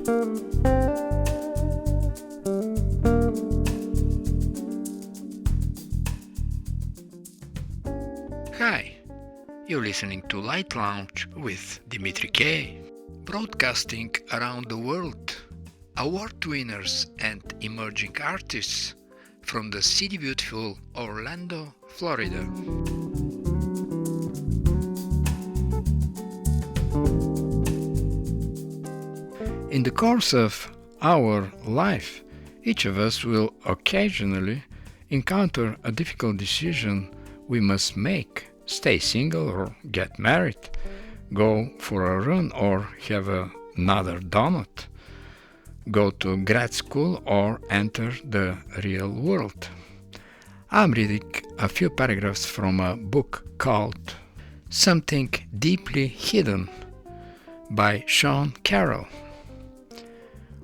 Hi, you're listening to Light Lounge with Dimitri K, broadcasting around the world, award winners and emerging artists from the city beautiful Orlando, Florida. In the course of our life, each of us will occasionally encounter a difficult decision we must make: stay single or get married, go for a run or have another donut, go to grad school or enter the real world. I'm reading a few paragraphs from a book called Something Deeply Hidden by Sean Carroll.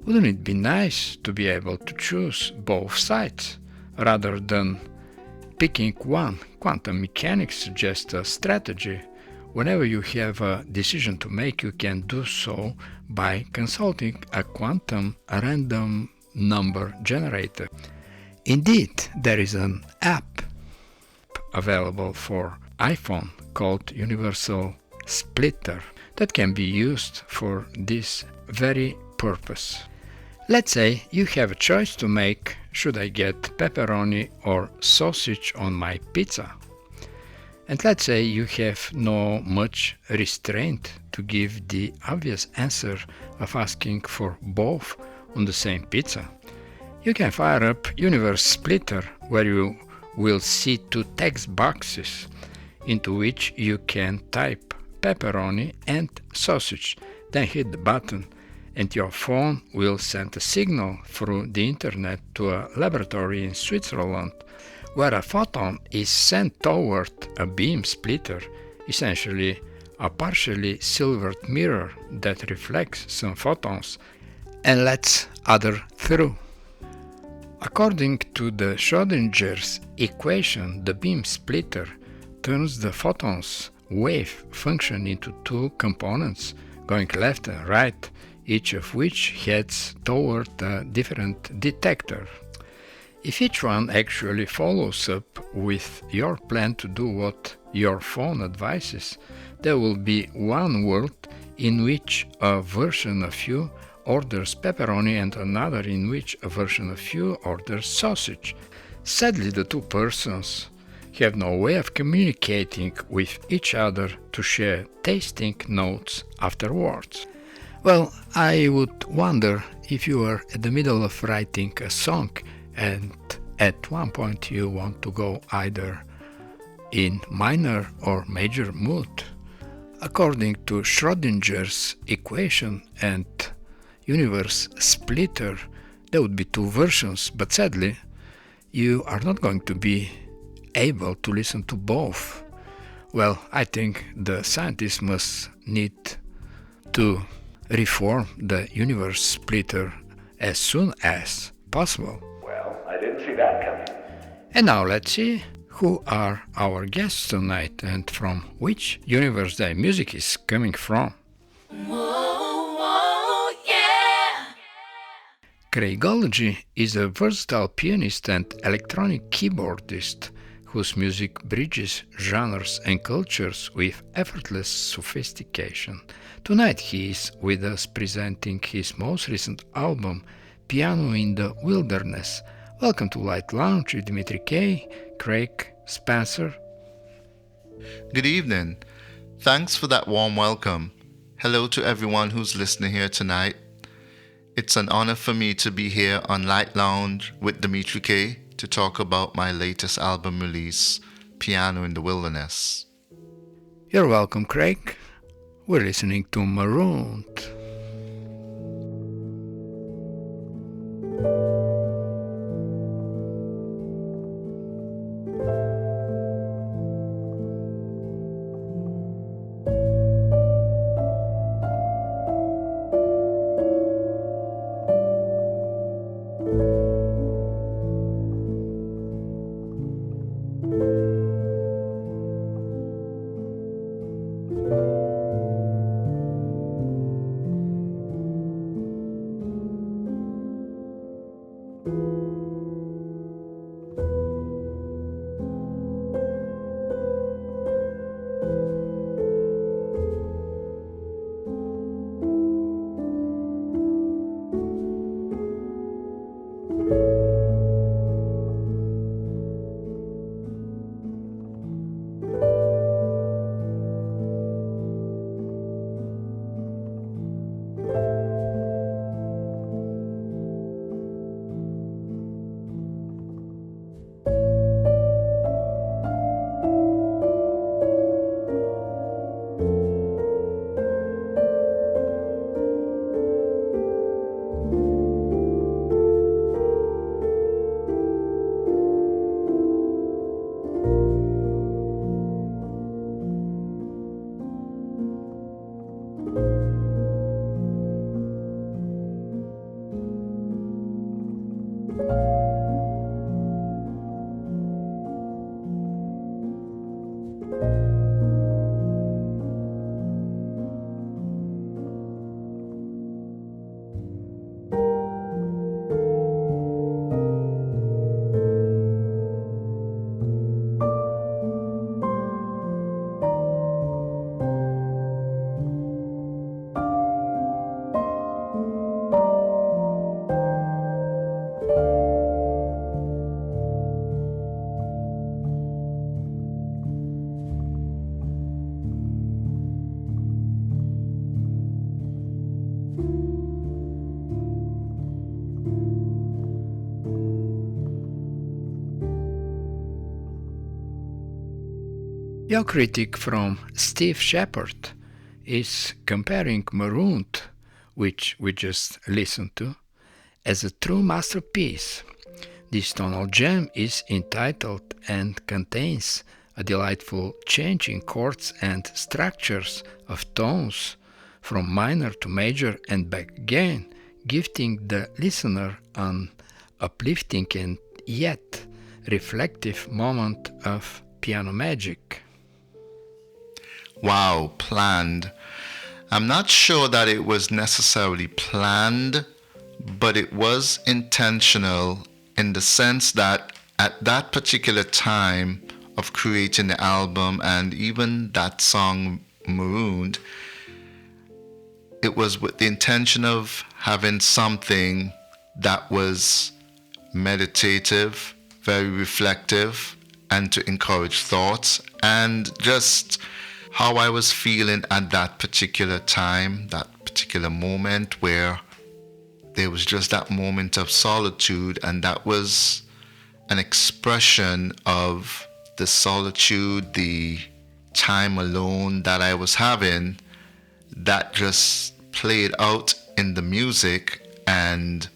Wouldn't it be nice to be able to choose both sides rather than picking one? Quantum mechanics suggests a strategy. Whenever you have a decision to make, you can do so by consulting a quantum random number generator. Indeed, there is an app available for iPhone called Universal Splitter that can be used for this very purpose. Let's say you have a choice to make: should I get pepperoni or sausage on my pizza? And let's say you have no much restraint to give the obvious answer of asking for both on the same pizza. You can fire up Universe Splitter, where you will see two text boxes into which you can type pepperoni and sausage, then hit the button, and your phone will send a signal through the internet to a laboratory in Switzerland, where a photon is sent toward a beam splitter, essentially a partially silvered mirror that reflects some photons and lets others through. According to the Schrödinger's equation, the beam splitter turns the photon's wave function into two components, going left and right, each of which heads toward a different detector. If each one actually follows up with your plan to do what your phone advises, there will be one world in which a version of you orders pepperoni and another in which a version of you orders sausage. Sadly, the two persons have no way of communicating with each other to share tasting notes afterwards. Well, I would wonder if you are in the middle of writing a song and at one point you want to go either in minor or major mood. According to Schrödinger's equation and Universe Splitter, there would be two versions, but sadly, you are not going to be able to listen to both. Well, I think the scientists must need to reform the Universe Splitter as soon as possible. Well, I didn't see that coming. And now let's see who are our guests tonight and from which universe their music is coming from. Whoa, whoa, yeah! Craicology is a versatile pianist and electronic keyboardist whose music bridges genres and cultures with effortless sophistication. Tonight he is with us presenting his most recent album, Piano in the Wilderness. Welcome to Light Lounge with Dimitri K, Craig, Spencer. Good evening. Thanks for that warm welcome. Hello to everyone who's listening here tonight. It's an honor for me to be here on Light Lounge with Dimitri K to talk about my latest album release, Piano in the Wilderness. You're welcome, Craig. We're listening to Marooned. Your critic from Steve Shepard is comparing Marooned, which we just listened to, as a true masterpiece. This tonal gem is entitled and contains a delightful change in chords and structures of tones from minor to major and back again, giving the listener an uplifting and yet reflective moment of piano magic. Wow, planned. I'm not sure that it was necessarily planned, but it was intentional in the sense that at that particular time of creating the album and even that song Marooned, it was with the intention of having something that was meditative, very reflective, and to encourage thoughts and just how I was feeling at that particular time, that particular moment where there was just that moment of solitude, and that was an expression of the solitude, the time alone that I was having, that just played out in the music. And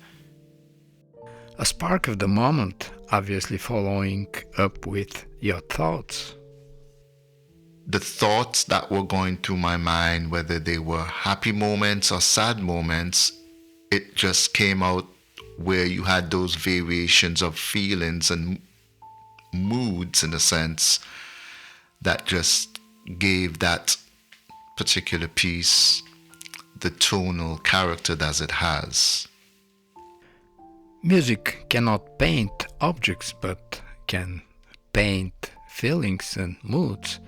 a spark of the moment, obviously following up with your thoughts. The thoughts that were going through my mind, whether they were happy moments or sad moments, it just came out where you had those variations of feelings and moods, in a sense, that just gave that particular piece the tonal character that it has. Music cannot paint objects, but can paint feelings and moods.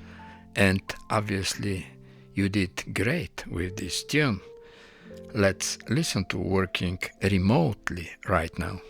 And obviously you did great with this tune. Let's listen to Working Remotely right now.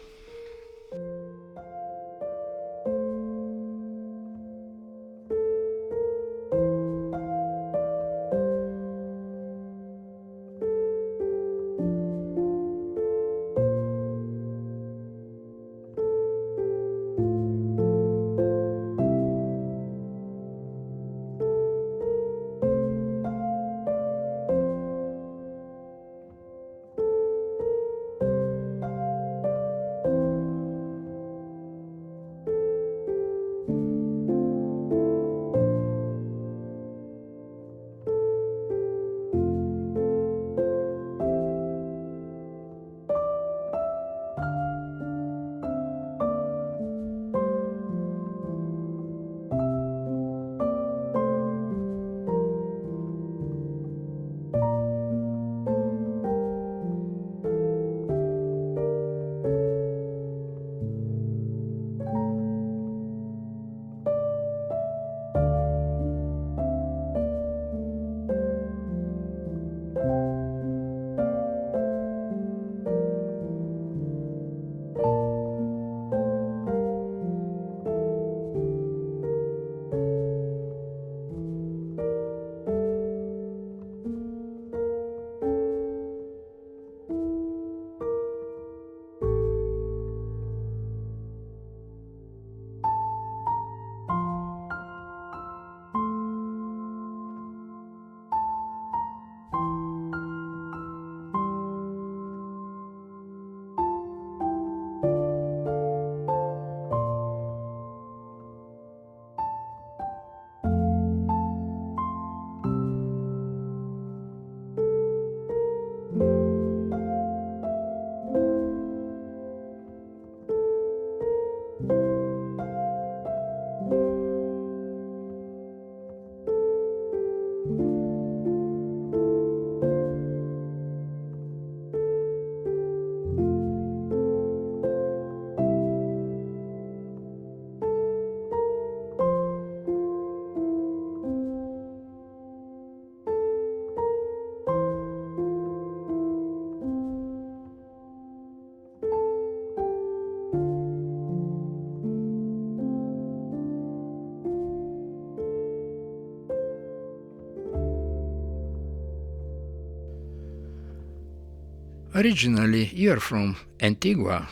Originally, you're from Antigua,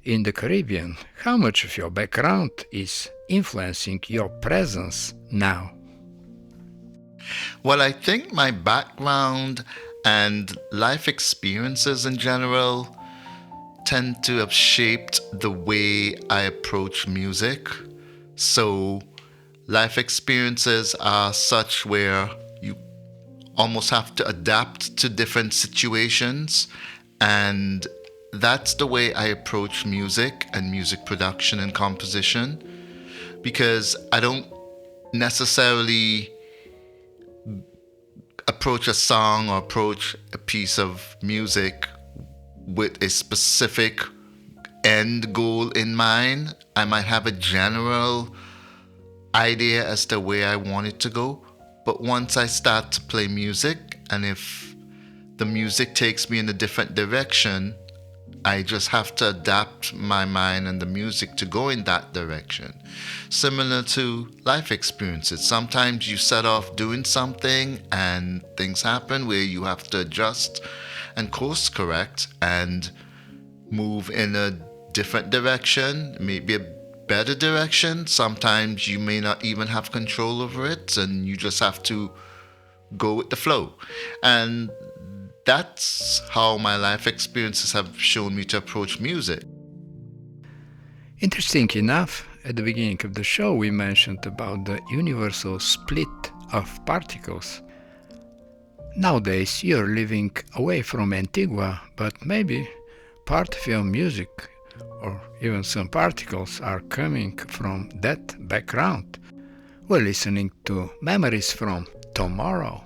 in the Caribbean. How much of your background is influencing your presence now? Well, I think my background and life experiences in general tend to have shaped the way I approach music. So, life experiences are such where you almost have to adapt to different situations. And that's the way I approach music and music production and composition because I don't necessarily approach a song or approach a piece of music with a specific end goal in mind. I might have a general idea as to where I want it to go, but once I start to play music, and if the music takes me in a different direction, I just have to adapt my mind and the music to go in that direction. Similar to life experiences. Sometimes you set off doing something and things happen where you have to adjust and course correct and move in a different direction, maybe a better direction. Sometimes you may not even have control over it and you just have to go with the flow. And that's how my life experiences have shown me to approach music. Interesting enough, at the beginning of the show we mentioned about the universal split of particles. Nowadays you're living away from Antigua, but maybe part of your music or even some particles are coming from that background. We're listening to Memories from Tomorrow.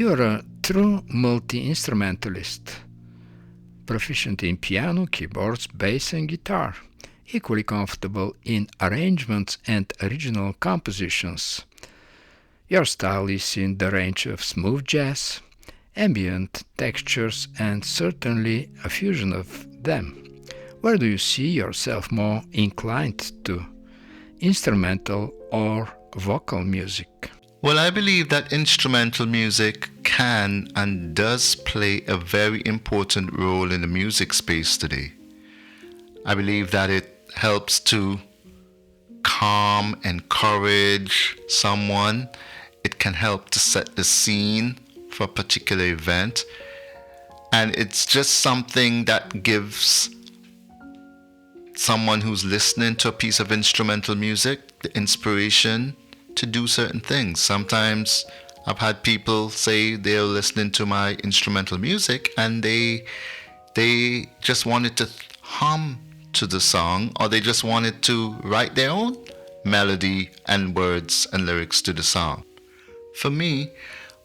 You're a true multi-instrumentalist, proficient in piano, keyboards, bass and guitar. equally comfortable in arrangements and original compositions. Your style is in the range of smooth jazz, ambient textures, and certainly a fusion of them. Where do you see yourself more inclined to? Instrumental or vocal music? Well, I believe that instrumental music can and does play a very important role in the music space today. I believe that it helps to calm, encourage someone. It can help to set the scene for a particular event. And it's just something that gives someone who's listening to a piece of instrumental music the inspiration to do certain things. Sometimes I've had people say they're listening to my instrumental music and they just wanted to hum to the song, or they just wanted to write their own melody and words and lyrics to the song. For me,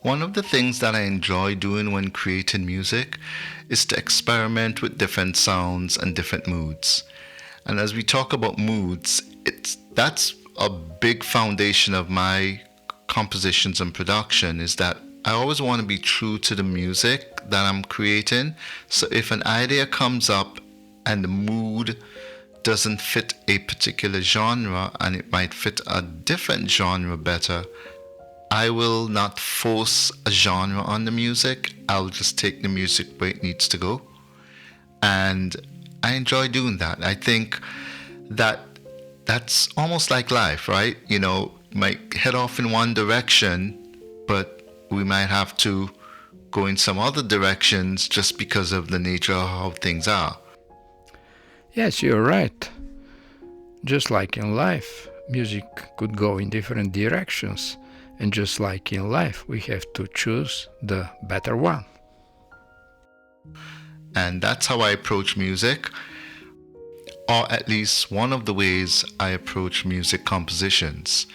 one of the things that I enjoy doing when creating music is to experiment with different sounds and different moods. And as we talk about moods, that's a big foundation of my compositions and production, is that I always want to be true to the music that I'm creating. So if an idea comes up and the mood doesn't fit a particular genre and it might fit a different genre better, I will not force a genre on the music. I'll just take the music where it needs to go. And I enjoy doing that. I think that that's almost like life, right? You know, might head off in one direction, but we might have to go in some other directions just because of the nature of how things are. Yes, you're right. Just like in life, music could go in different directions, and just like in life, we have to choose the better one. And that's how I approach music, or at least one of the ways I approach music compositions.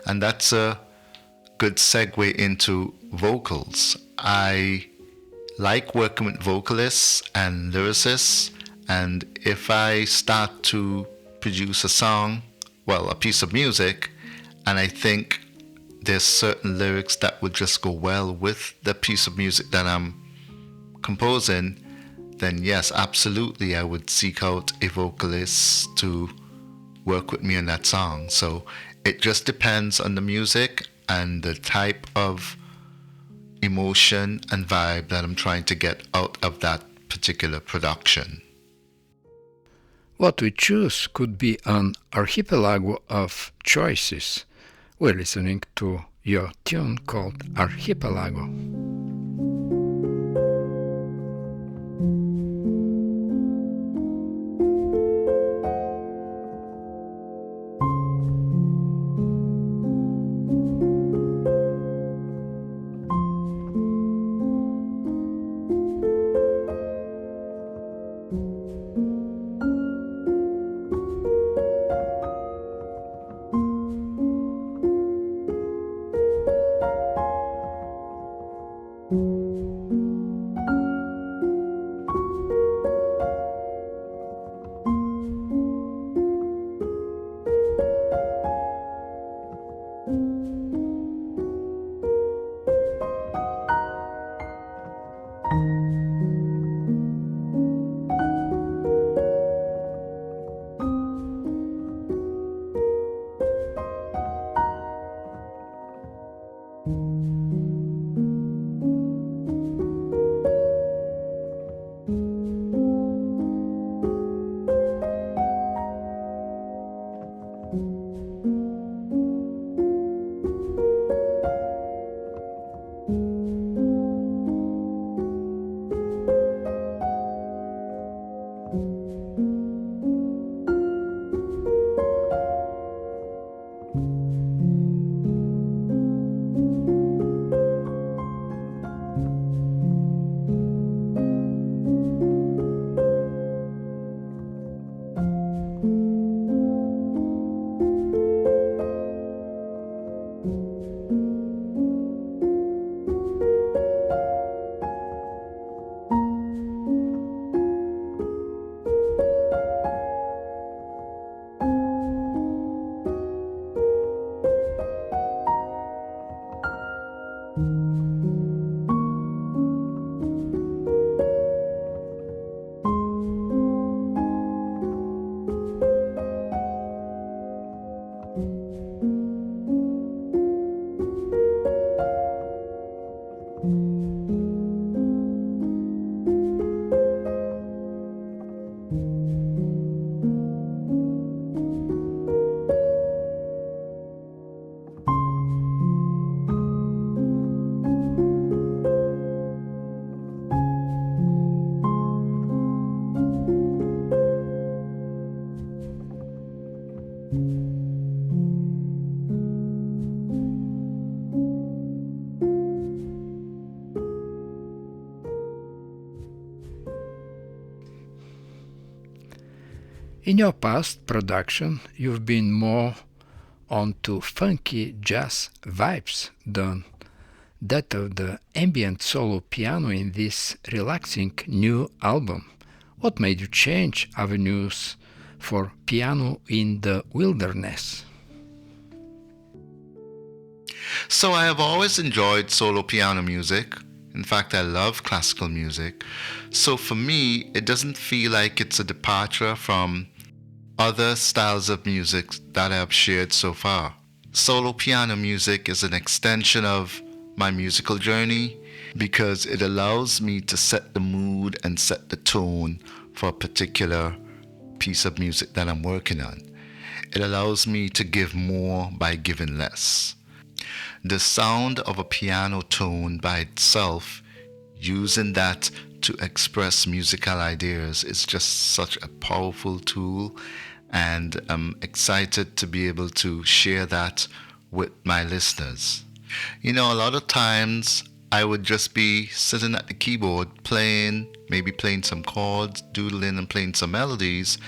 And that's a good segue into vocals. I like working with vocalists and lyricists, and if I start to produce a song, well, a piece of music, and I think there's certain lyrics that would just go well with the piece of music that I'm composing, then yes, absolutely, I would seek out a vocalist to work with me on that song. So it just depends on the music and the type of emotion and vibe that I'm trying to get out of that particular production. What we choose could be an archipelago of choices. We're listening to your tune called Archipelago. In your past production, you've been more onto funky jazz vibes than that of the ambient solo piano in this relaxing new album. What made you change avenues for piano in the wilderness? So I have always enjoyed solo piano music. In fact, I love classical music. So for me, it doesn't feel like it's a departure from other styles of music that I have shared so far. Solo piano music is an extension of my musical journey because it allows me to set the mood and set the tone for a particular piece of music that I'm working on. It allows me to give more by giving less. The sound of a piano tone by itself, using that to express musical ideas, is just such a powerful tool, and I'm excited to be able to share that with my listeners. You know, a lot of times I would just be sitting at the keyboard playing, maybe playing some chords, doodling and playing some melodies,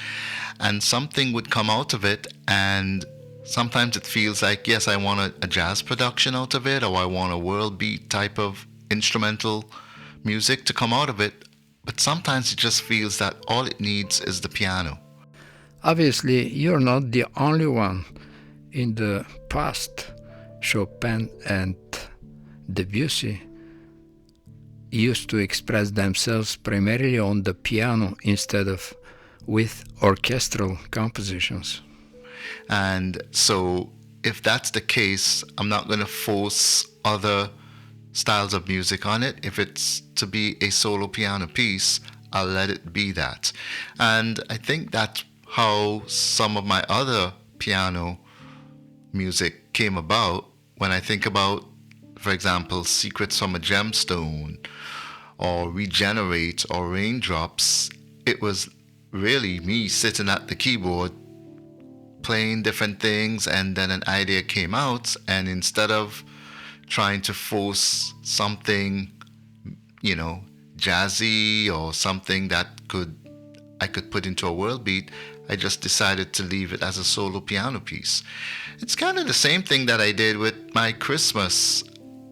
and something would come out of it, and sometimes it feels like, yes, I want a jazz production out of it, or I want a world beat type of instrumental music to come out of it, but sometimes it just feels that all it needs is the piano. Obviously, you're not the only one. In the past, Chopin and Debussy used to express themselves primarily on the piano instead of with orchestral compositions. And so if that's the case, I'm not going to force other styles of music on it. If it's to be a solo piano piece, I'll let it be that. And I think that's how some of my other piano music came about. When I think about, for example, Secrets from a Gemstone or Regenerate or Raindrops, it was really me sitting at the keyboard playing different things, and then an idea came out, and instead of trying to force something, you know, jazzy or something that I could put into a world beat, I just decided to leave it as a solo piano piece. It's kind of the same thing that I did with my Christmas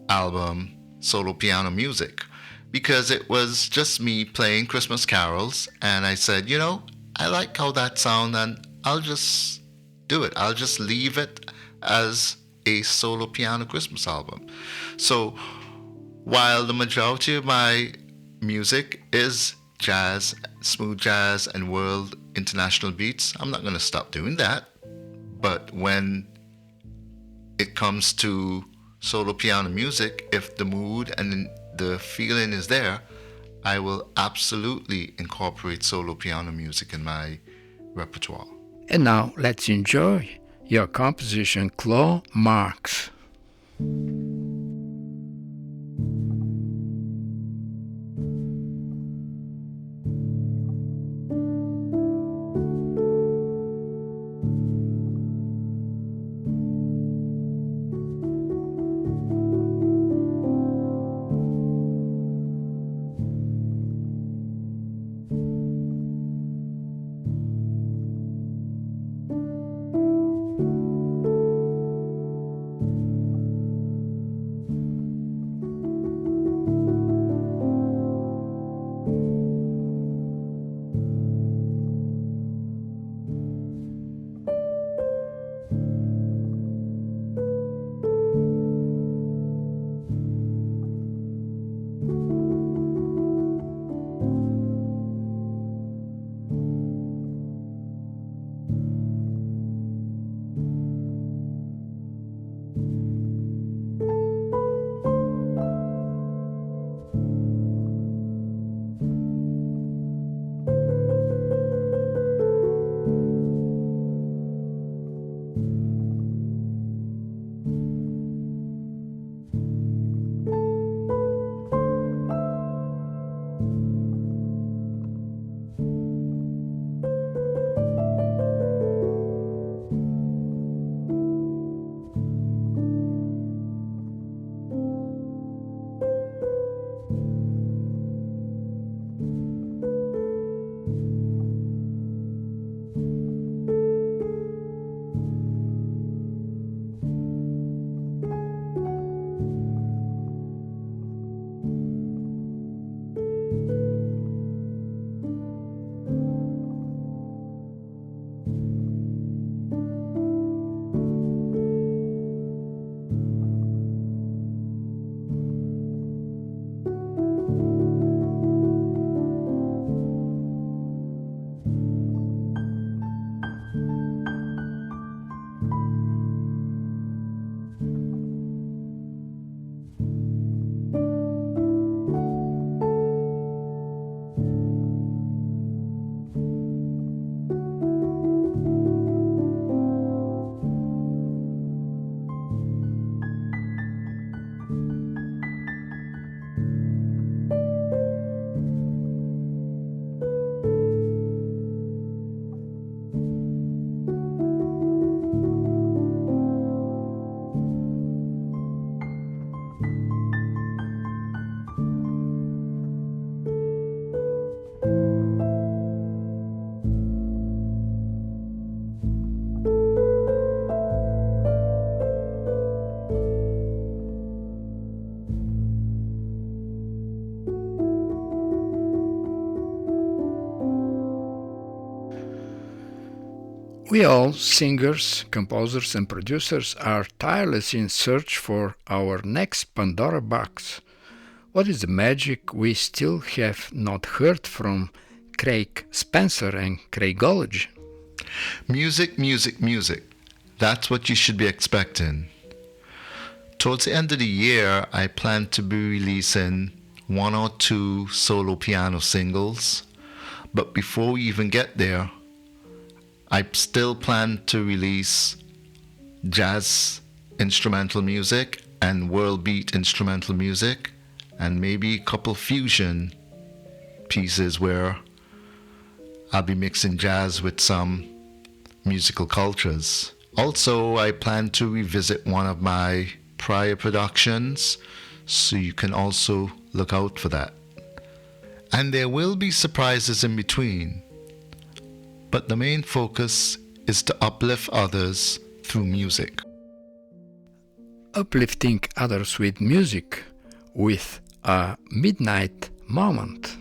album, Solo Piano Music, because it was just me playing Christmas carols, and I said, you know, I like how that sounds, and I'll just do it. I'll just leave it as a solo piano Christmas album. So while the majority of my music is jazz, smooth jazz, and world international beats, I'm not going to stop doing that. But when it comes to solo piano music, if the mood and the feeling is there, I will absolutely incorporate solo piano music in my repertoire. And now let's enjoy your composition Claw Marks. We all, singers, composers, and producers, are tireless in search for our next Pandora box. What is the magic we still have not heard from Craig Spencer and Craicology? Music, music, music. That's what you should be expecting. Towards the end of the year, I plan to be releasing 1 or 2 solo piano singles. But before we even get there, I still plan to release jazz instrumental music and world beat instrumental music, and maybe a couple fusion pieces where I'll be mixing jazz with some musical cultures. Also, I plan to revisit one of my prior productions, so you can also look out for that. And there will be surprises in between, but the main focus is to uplift others through music. Uplifting others with music, with a midnight moment.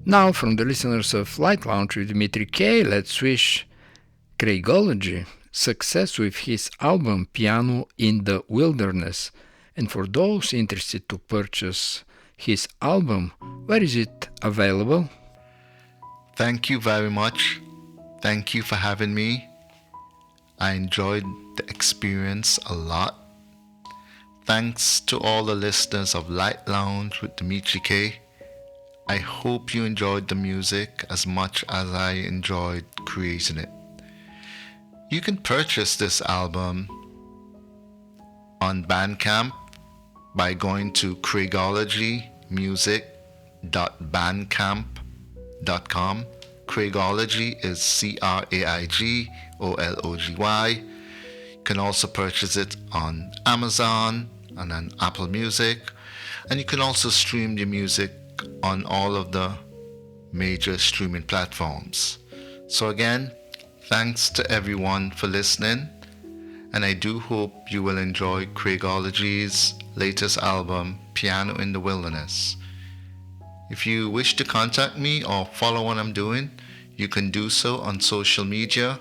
Now, from the listeners of Light Lounge with Dimitri K, let's wish Craicology success with his album Piano in the Wilderness. And for those interested to purchase his album, where is it available? Thank you very much. Thank you for having me. I enjoyed the experience a lot. Thanks to all the listeners of Light Lounge with Dimitri K. I hope you enjoyed the music as much as I enjoyed creating it. You can purchase this album on Bandcamp by going to craicologymusic.bandcamp.com. Craicology is Craigology. You can also purchase it on Amazon and on Apple Music, and you can also stream the music on all of the major streaming platforms. So again, thanks to everyone for listening, and I do hope you will enjoy Craicology's latest album, Piano in the Wilderness. If you wish to contact me or follow what I'm doing, you can do so on social media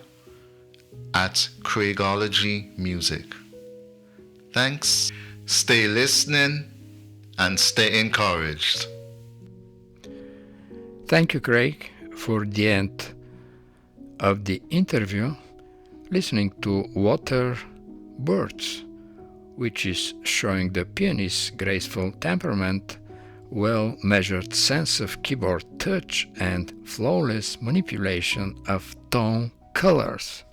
at Craicology Music. Thanks, stay listening, and stay encouraged. Thank you, Craig, for the end of the interview, listening to Water Birds, which is showing the pianist's graceful temperament, well-measured sense of keyboard touch, and flawless manipulation of tone colors.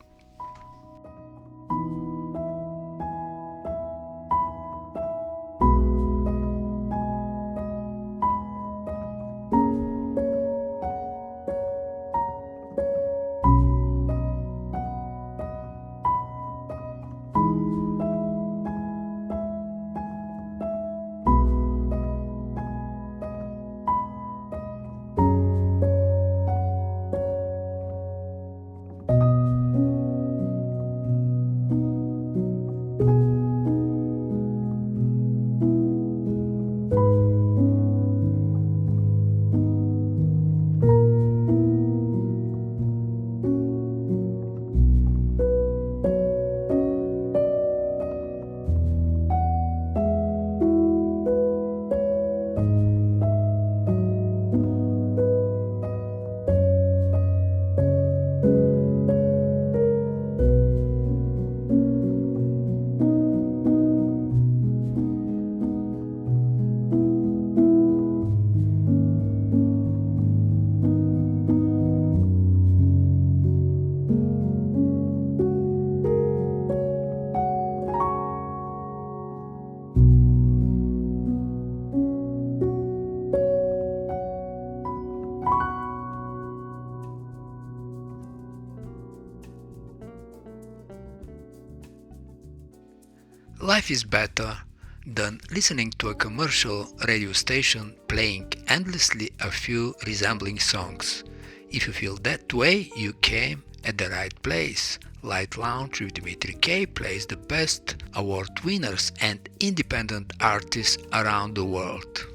Life is better than listening to a commercial radio station playing endlessly a few resembling songs. If you feel that way, you came at the right place. Light Lounge with Dimitri K plays the best award winners and independent artists around the world.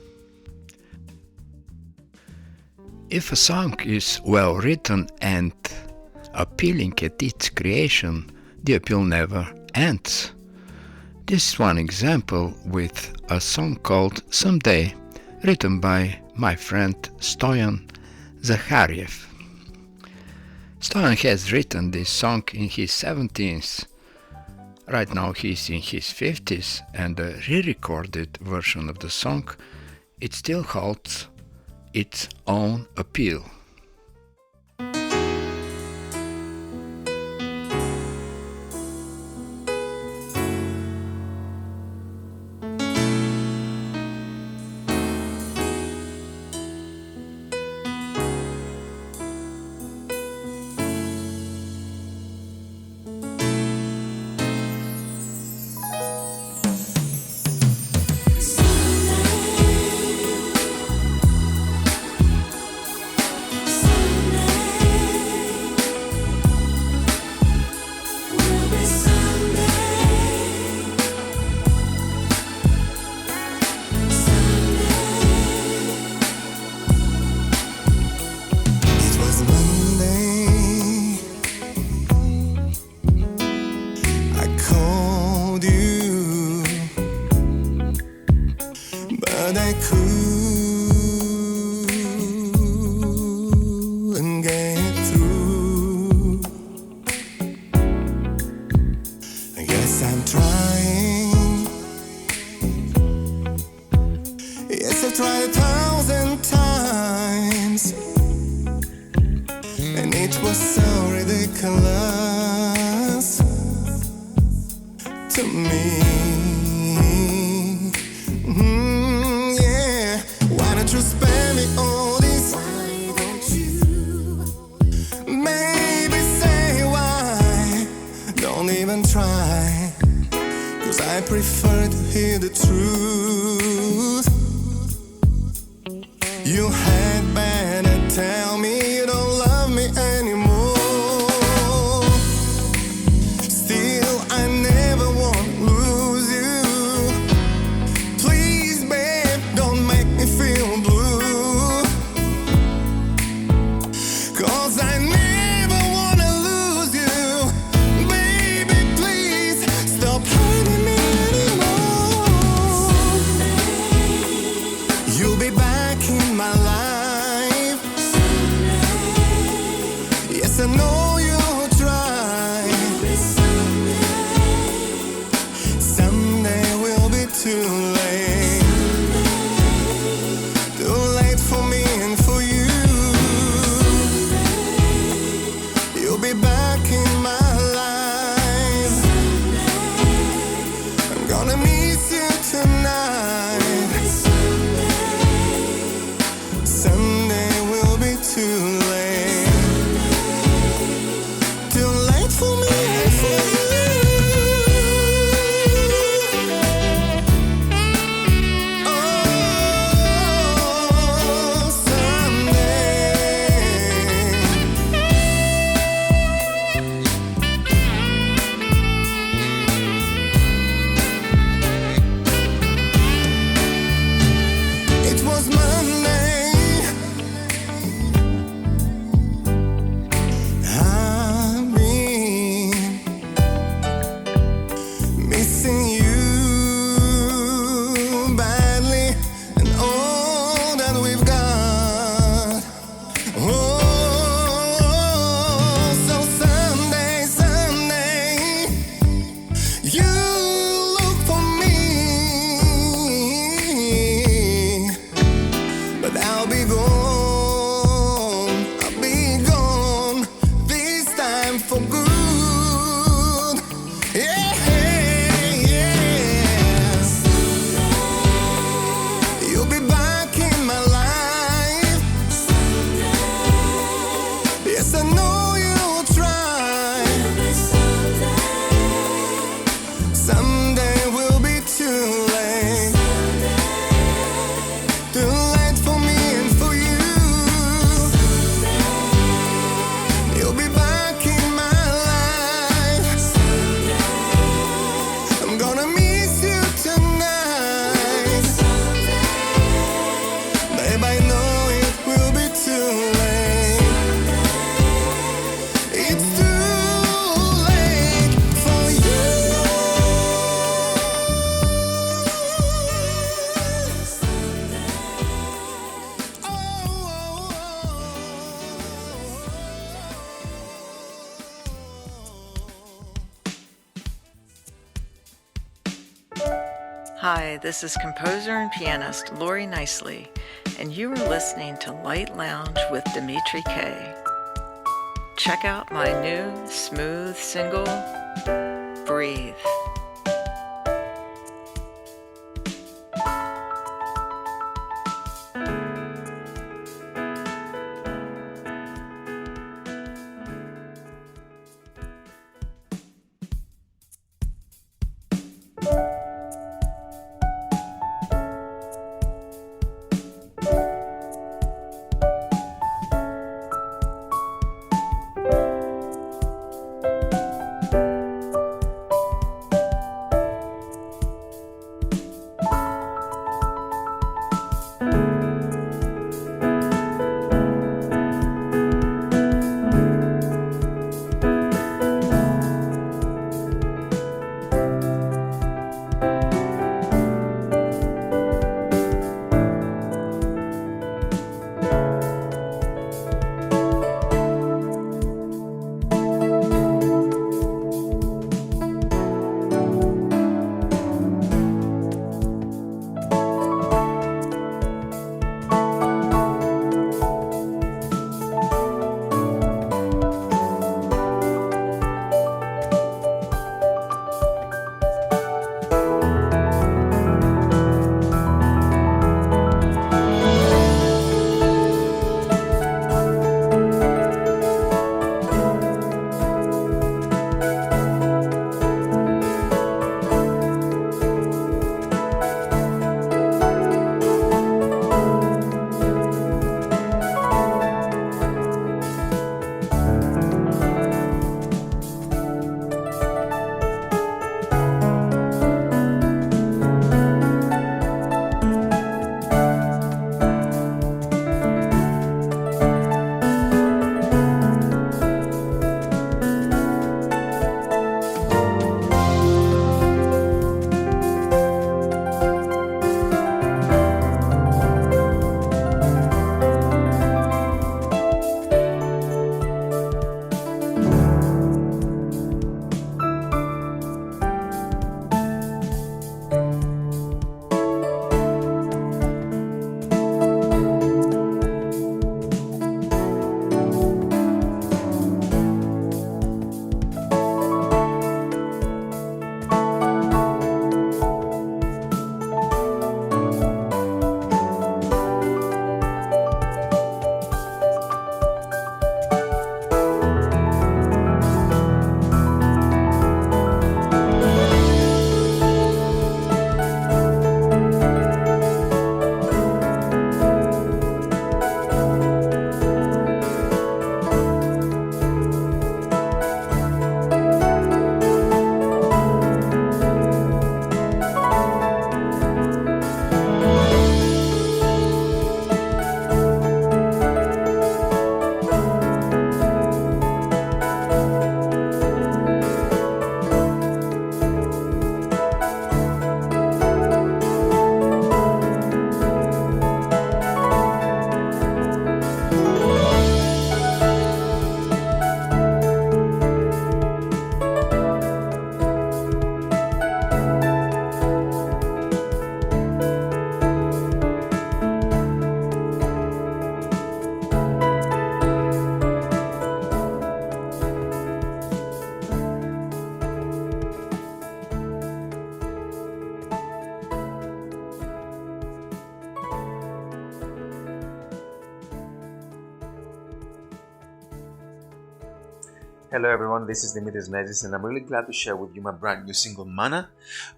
If a song is well written and appealing at its creation, the appeal never ends. This is one example with a song called Someday, written by my friend Stoyan Zahariev. Stoyan has written this song in his 70s. Right now he's in his 50s, and the re-recorded version of the song, it still holds its own appeal. but I couldn't get through. I guess I'm trying. Yes, I've tried 1,000 times, and it was so ridiculous to me. Yeah, why don't you spare me all this? Why don't you maybe say why? Don't even try, 'cause I prefer to hear the truth. You had better tell 'Cause I never wanna lose you. Baby, please stop hurting me anymore. You'll be back in my life. Yes, I know you'll try. Someday will be too late. Too late for me and for you. You'll be back in my life. I'm gonna miss you tonight. Someday will be too late. Too late for me and for you. Oh, someday. It was Monday. I've been missing you badly, and all that we've got. Oh, so someday, you look for me, but I'll be gone. I'll be gone this time for good. Yeah, yes. You'll be back in my life. Yes, I know you'll try. Someday will be too late. Too late for me and for you. You'll be back in my life. I'm gonna miss you tonight. Babe, I know it will be too late. It's too late for you. Hi, this is composer and pianist Lori Nicely, and you are listening to Light Lounge with Dimitri K. Check out my new smooth single, Breathe. Hello everyone, this is Dimitris Nezis and I'm really glad to share with you my brand new single Mana,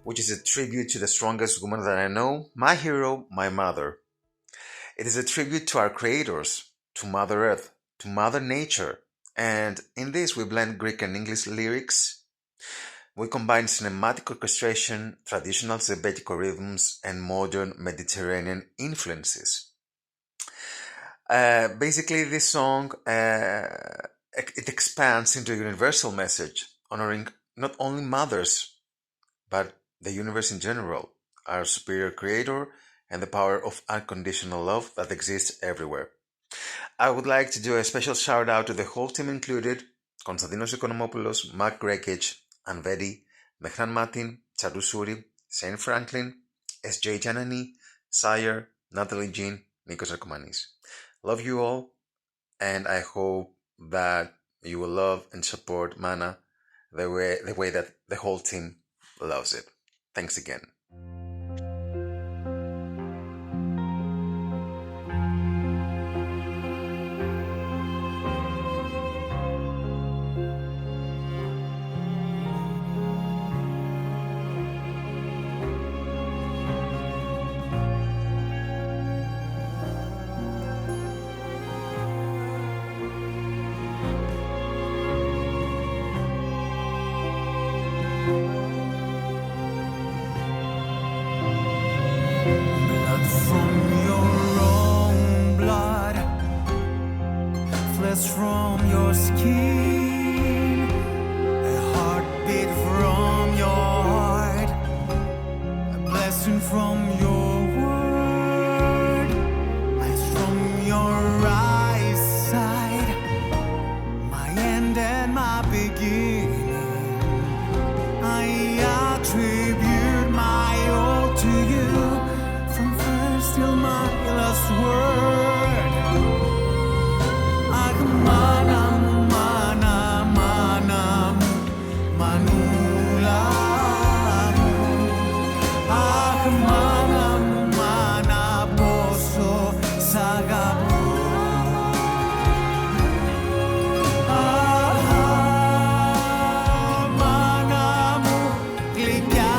which is a tribute to the strongest woman that I know, my hero, my mother. It is a tribute to our creators, to Mother Earth, to Mother Nature, and in this we blend Greek and English lyrics. We combine cinematic orchestration, traditional Zebedico rhythms, and modern Mediterranean influences. Basically, this song it expands into a universal message, honoring not only mothers, but the universe in general, our superior creator, and the power of unconditional love that exists everywhere. I would like to do a special shout out to the whole team included, Konstantinos Economopoulos, Mark Grekic, Anvedi, Mehran Matin, Chadu Suri, Saint Franklin, SJ Janani, Sire, Natalie Jean, Nikos Arkomanis. Love you all, and I hope that you will love and support Mana the way that the whole team loves it. Thanks again. Blood from your own blood, flesh from your skin, a heartbeat from your heart, a blessing from your word, eyes from your eyesight, my end and my beginning. I attribute my all to you, from first till my last word. Manam, manam, manam, manulam. Manam, mana, poso, sagabo. Manamu, glikya.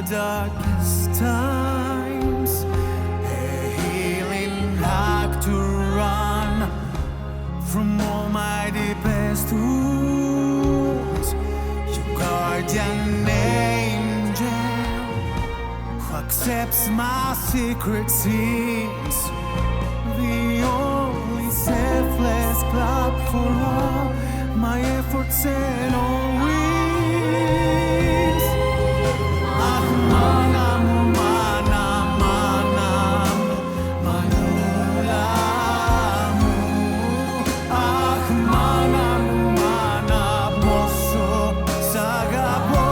Darkest times, a healing back to run from all my deepest wounds. Your guardian angel who accepts my secret sins, the only selfless club for all my efforts and all wins. Manam, manam, manam, manulamu. Manam, mana, poso, sagabo.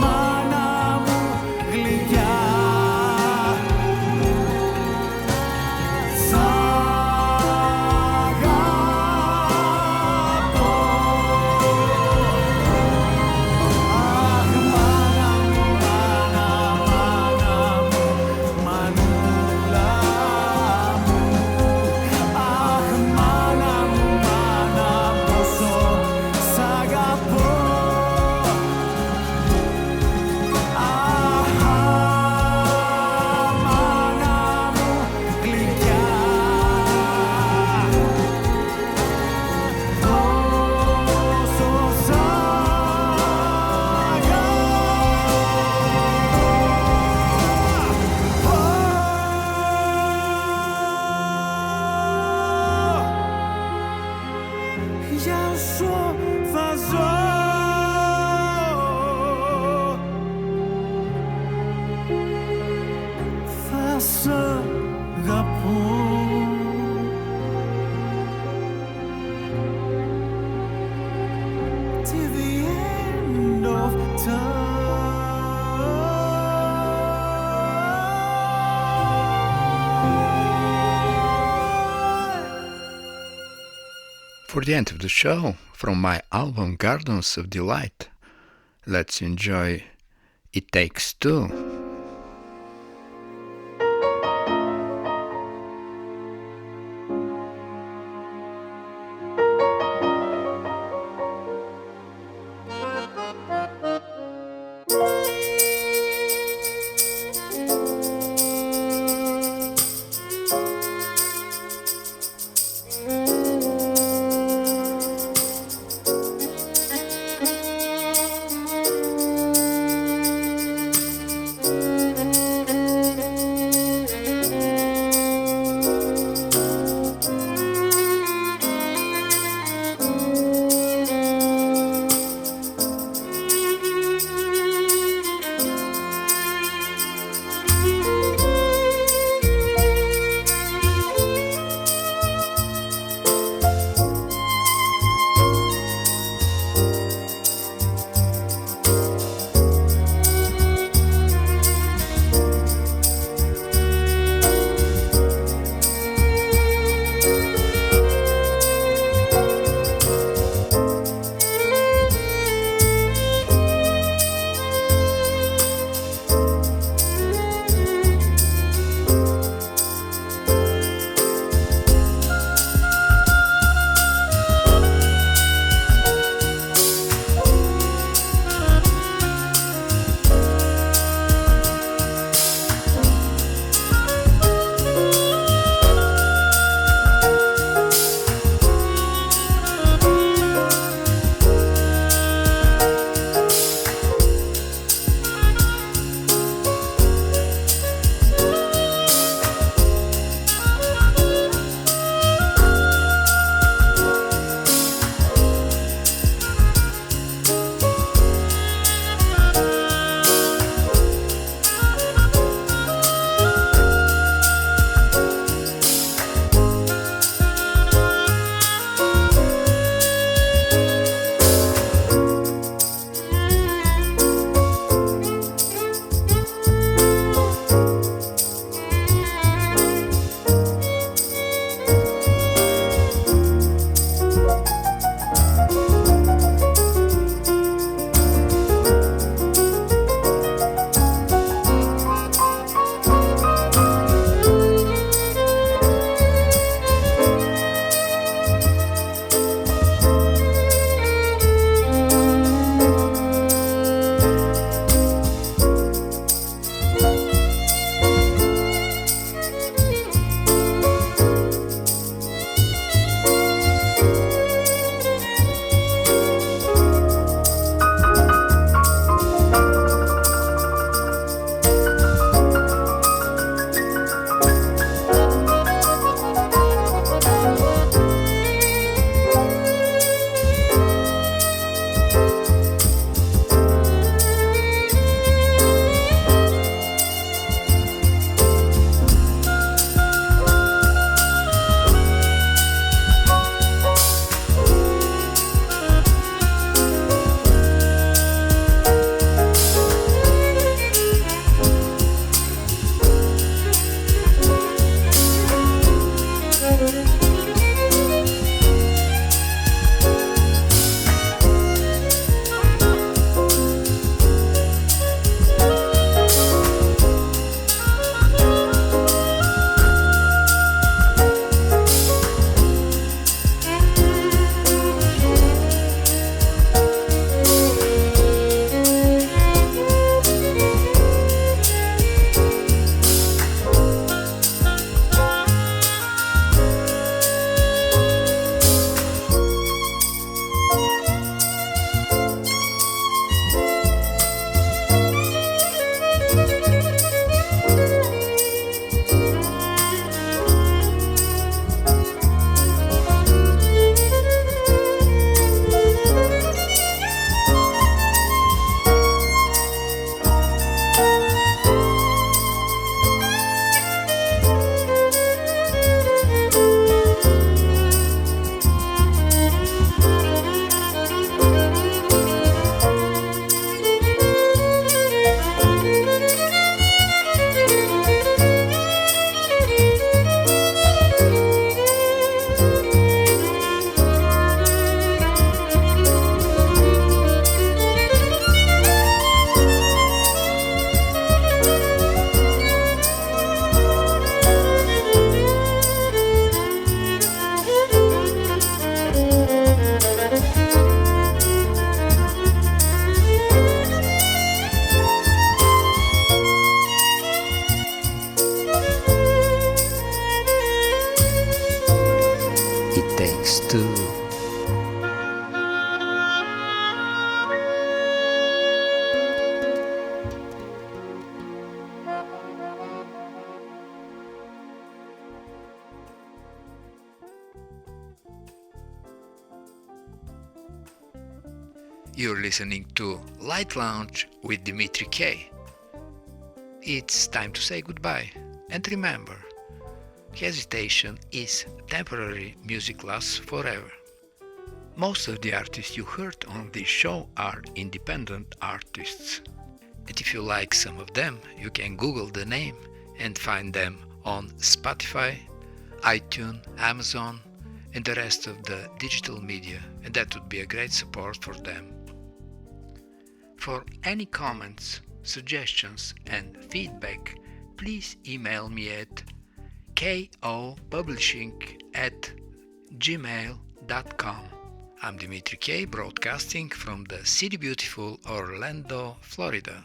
Manamu, glikya. Sagabo. For the end of the show, from my album Gardens of Delight, let's enjoy It Takes Two. You're listening to Light Lounge with Dimitri K. It's time to say goodbye. And remember, hesitation is temporary, music lasts forever. Most of the artists you heard on this show are independent artists. And if you like some of them, you can Google the name and find them on Spotify, iTunes, Amazon, and the rest of the digital media, and that would be a great support for them. For any comments, suggestions, and feedback, please email me at kopublishing@gmail.com. I'm Dimitri K, broadcasting from the city beautiful Orlando, Florida.